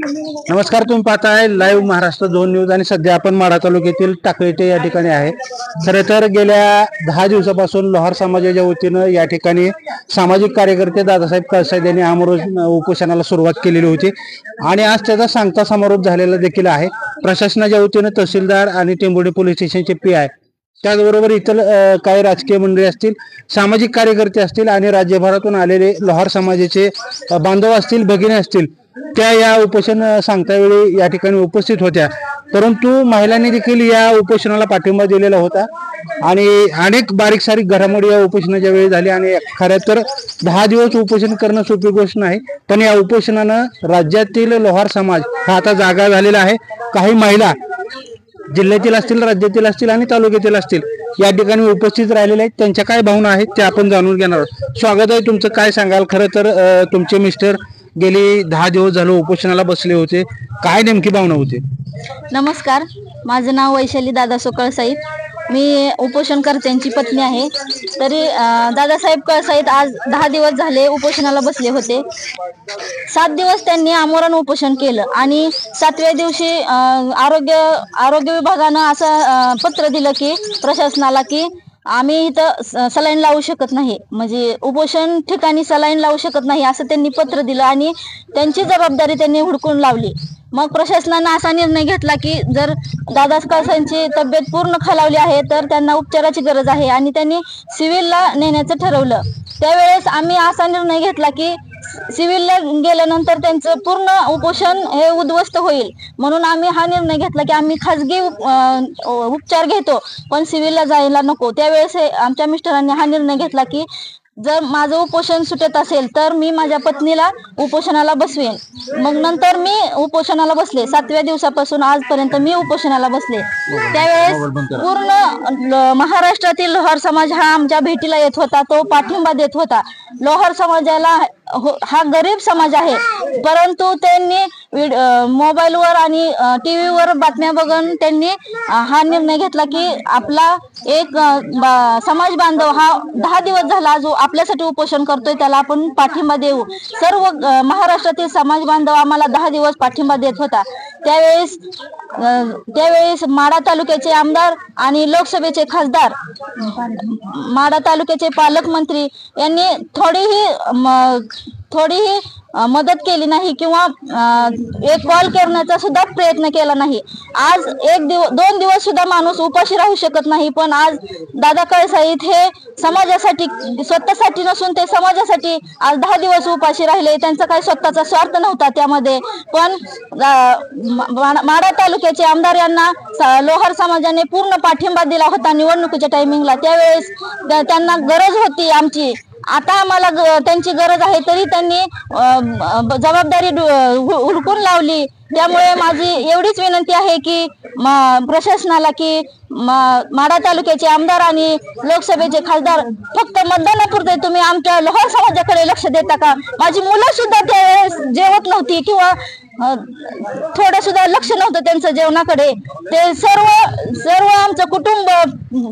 नमस्कार, तुम्ही पाहताय लाईव्ह महाराष्ट्र 2 न्यूज आणि सध्या आपण माढा तालुक्यातील टाकळीटे या ठिकाणी आहे। खरे तर गेल्या 10 दिवसापासून लोहार समाजाच्या वतीनं या ठिकाणी सामाजिक कार्यकर्ते दादासाहेब कळसाद यांनी आमरण उपोषणाला सुरुवात केलेली होती आणि आज त्याचा सांगता समारोप झालेला देखील आहे। प्रशासनाच्या वतीनं तहसीलदार आणि टेंभुर्णी पोलीस स्टेशनचे पीआय त्याचबरोबर इतर काही राजकीय मंडळी असतील, सामाजिक कार्यकर्ते असतील आणि राज्यभरातून आलेले लोहार समाजाचे बांधव असतील, भगिनी असतील, त्या या उपोषण सांगतावेळी या ठिकाणी उपस्थित होत्या। परंतु महिलांनी देखील या उपोषणाला पाठिंबा दिलेला होता आणि अनेक बारीक सारीक घडामोडी या उपोषणाच्या वेळी झाली आणि खरं तर 10 दिवस उपोषण करणं सोपी गोष्ट नाही, पण या उपोषणानं राज्यातील लोहार समाज हा आता जागा झालेला आहे। काही महिला जिल्ह्यातील असतील, राज्यातील असतील आणि तालुक्यातील असतील या ठिकाणी उपस्थित राहिलेले आहेत। त्यांच्या काय भावना आहेत ते आपण जाणून घेणार आहोत। स्वागत आहे तुमचं, काय सांगाल? खरं तर तुमचे मिस्टर गेली 10 दिवस झालं उपोषणाला बसले होते, काय नेमकी भावना होती? नमस्कार, माझं नाव वैशाली दादासो कळसाईत, मी उपोषणकर्त्यांची पत्नी आहे। तरी दादासाहेब कळसाईत आज 10 दिवस झाले उपोषणाला बसले होते। 7 दिवस त्यांनी आमरण उपोषण केलं आणि 7व्या दिवशी आरोग्य विभागानं असं पत्र दिलं की प्रशासनाला की आम्ही इथं सलाईन लावू शकत नाही, म्हणजे उपोषण ठिकाणी सलाईन लावू शकत नाही असं त्यांनी पत्र दिलं आणि त्यांची जबाबदारी त्यांनी हुडकून लावली। मग प्रशासनानं असा निर्णय घेतला की जर दादा कळसांची तब्येत पूर्ण खालावली आहे तर त्यांना उपचाराची गरज आहे आणि त्यांनी सिव्हिलला नेण्याचं ठरवलं। त्यावेळेस आम्ही असा निर्णय घेतला की सिव्हिलला गेल्यानंतर त्यांचं पूर्ण उपोषण हे उद्ध्वस्त होईल, म्हणून आम्ही हा निर्णय घेतला की आम्ही खाजगी उपचार घेतो पण सिव्हिलला जायला नको। त्यावेळेस आमच्या मिस्टरांनी हा निर्णय घेतला की जर माझं उपोषण सुटत असेल तर मी माझ्या पत्नीला उपोषणाला बसवेन। मग नंतर मी उपोषणाला बसले। 7व्या दिवसापासून आजपर्यंत मी उपोषणाला बसले। त्यावेळेस पूर्ण महाराष्ट्रातील लोहार समाज हा आमच्या भेटीला येत होता, तो पाठिंबा देत होता। लोहार समाजाला हा गरीब समाज आहे, परंतु त्यांनी मोबाईलवर आणि टीव्हीवर बातम्या बघून त्यांनी हा निर्णय घेतला की आपला एक समाज बांधव हा 10 दिवस झाला जो आपल्यासाठी उपोषण करतोय त्याला आपण पाठिंबा देऊ। सर्व महाराष्ट्रातील समाज बांधव आम्हाला 10 दिवस पाठिंबा देत होता। त्यावेळेस माढा तालुक्याचे आमदार आणि लोकसभेचे खासदार, माढा तालुक्याचे पालकमंत्री यांनी थोडीही मदत केली नाही किंवा एक कॉल करण्याचा सुद्धा प्रयत्न केला नाही। आज 2 दिवस सुद्धा माणूस उपाशी राहू शकत नाही, पण आज दादा कळसाईत हे समाजासाठी, स्वतःसाठी नसून ते समाजासाठी आज 10 दिवस उपाशी राहिले। त्यांचा काही स्वतःचा स्वार्थ नव्हता त्यामध्ये, पण माढा तालुक्याचे आमदार यांना लोहार समाजाने पूर्ण पाठिंबा दिला होता निवडणुकीच्या टायमिंगला। त्यावेळेस त्यांना गरज होती आमची, आता आम्हाला त्यांची गरज आहे तरी त्यांनी जबाबदारी हुडकून लावली। त्यामुळे माझी एवढीच विनंती आहे की प्रशासनाला की माढा तालुक्याचे आमदार आणि लोकसभेचे खासदार फक्त मतदानापुरते तुम्ही आमच्या लोहार समाजाकडे लक्ष देता का? माझी मुलं सुद्धा त्यावेळेस जेवत नव्हती किंवा थोडं सुद्धा लक्ष नव्हतं त्यांचं जेवणाकडे। ते सर्व आमचं कुटुंब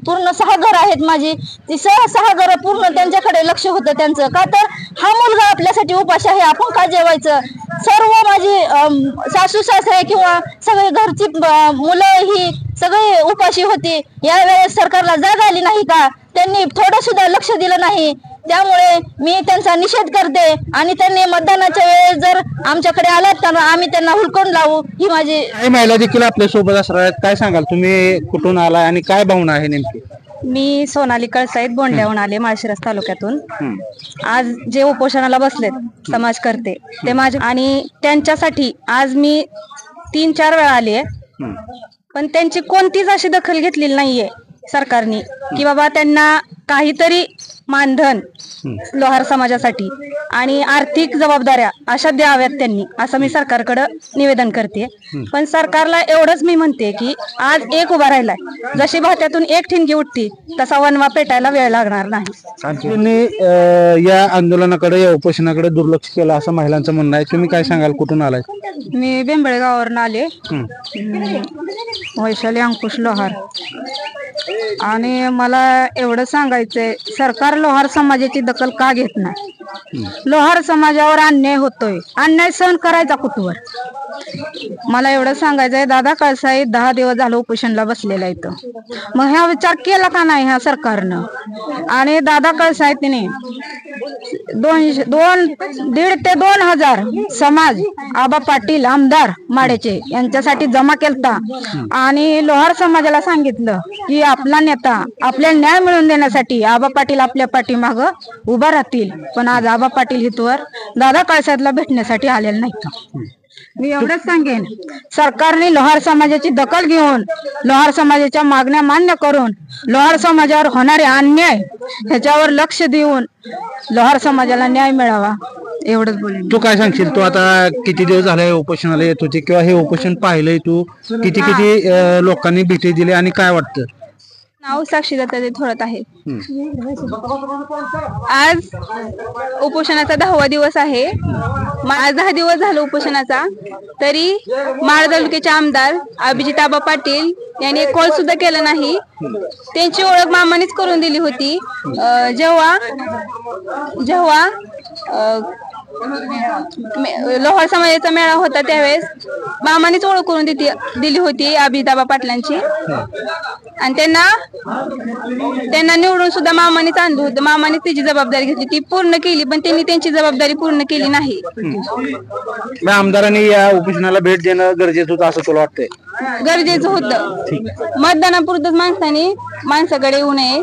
पूर्ण 6 घर आहेत माझी, ती 6 घर पूर्ण त्यांच्याकडे लक्ष होतं त्यांचं। का तर हा मुलगा आपल्यासाठी उपाशी आहे, आपण का जेवायचं? सर्व माझी सासू सासरे किंवा सगळे घरची मुलं ही सगळे उपाशी होती। यावेळेस सरकारला जाग आली नाही का? त्यांनी थोडं सुद्धा लक्ष दिलं नाही। त्यामुळे मी त्यांचा निषेध करते आणि त्यांनी मतदानाच्या वेळेस जर आमच्याकडे आलात तर आम्ही त्यांना हुडकून लावू ही माझी। महिला देखील आपल्या सोबत असणार आहेत, काय सांगाल? तुम्ही कुठून आला आणि काय भावना आहे नेमकी? मी सोनाली कळसाईत बोंडल्याहून आले, माळशिरस तालुक्यातून। आज जे उपोषणाला बसलेत समाजकर्ते ते माझे आणि त्यांच्यासाठी आज मी 3-4 वेळा आले, पण त्यांची कोणतीच अशी दखल घेतलेली नाहीये सरकारने की बाबा त्यांना काहीतरी मानधन लोहार समाजासाठी आणि आर्थिक जबाबदाऱ्या अशा द्याव्यात त्यांनी, असं मी सरकारकडे निवेदन करते। पण सरकारला एवढंच मी म्हणते की आज एक उभा राहिलाय, जशी भात्यातून एक ठिणगी उठती तसा वनवा पेटायला वेळ लागणार नाही। या आंदोलनाकडे, या उपोषणाकडे दुर्लक्ष केलं असं महिलांचं म्हणणं आहे, तुम्ही काय सांगाल? कुठून आलाय? मी बेंबळेगाववरून आले, वैशाली अंकुश लोहार। आणि मला एवढं सांगायचंय, सरकार लोहार समाजाची दखल का घेत नाही? लोहार समाजावर अन्याय होतोय, अन्याय सहन करायचा कुठवर? मला एवढं सांगायचं आहे, दादा कळसाई 10 दिवस झालं उपोषणला बसलेला आहे इथं. मग ह्या विचार केला का नाही ह्या सरकारनं? आणि दादा कळसाई तिने 1,500 ते 2,000 समाज आबा पाटील आमदार माड्याचे यांच्यासाठी जमा केलता आणि लोहार समाजाला सांगितलं की आपला नेता आपल्याला न्याय मिळवून देण्यासाठी आबा पाटील आपल्या पाठीमाग उभा राहतील. पण आज आबा पाटील इथवर दादा कळसाईला भेटण्यासाठी आलेले नाहीत. मी एवढंच सांगेन, सरकारने लोहार समाजाची दखल घेऊन लोहार समाजाच्या मागण्या मान्य करून लोहार समाजावर होणारे अन्याय ह्याच्यावर लक्ष देऊन लोहार समाजाला न्याय मिळावा एवढंच बोलेन. तू काय सांगशील? तू आता किती दिवस झाले उपोषणाला येत होती किंवा हे उपोषण पाहिलंय तू? किती लोकांनी भेटी दिली आणि काय वाटतं? नाव साक्षी दत्तात्रय थोरात आहे. आज उपोषणाचा 10वा दिवस आहे. आज 10 दिवस झालं उपोषणाचा, तरी माळ तालुक्याचे आमदार अभिजित आबा पाटील यांनी कॉल सुद्धा केला नाही. त्यांची ओळख मामानीच करून दिली होती. जेव्हा लोहार समाजाचा मेळा होता त्यावेळेस मामानीच ओळख करून दिली होती अभिजित आबा पाटलांची. आणि त्यांना निवडून सुद्धा मामानीच आणलं होतं. मामाने त्याची जबाबदारी घेतली, ती पूर्ण केली, पण त्यांनी त्यांची जबाबदारी पूर्ण केली नाही. आमदारांनी या उपोषणाला भेट देणं गरजेचं होतं असं तुला वाटतंय? गरजेचं होतं. मतदानापुरतच माणसाकडे येऊ नये.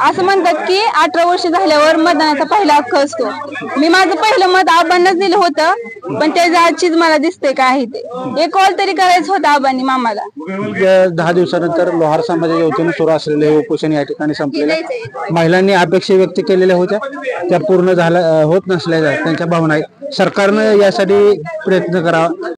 असं म्हणतात की 18 वर्ष झाल्यावर मतदानाचा पहिला हक्क असतो. मी माझं पहिलं मत आबांनाच दिलं होतं, पण त्याच्या आजचीच मला दिसतंय काय आहे ते. एक कॉल तरी करायचं होतं आबांनी मामाला. 10 दिवसानंतर लोहार समाजाच्या वतीने सुरू असलेले हे उपोषण या ठिकाणी संपलेले. महिलांनी अपेक्षा व्यक्त केलेल्या होत्या, त्या पूर्ण होत नसल्याच्या त्यांच्या भावना आहेत. सरकारनं यासाठी प्रयत्न करावा.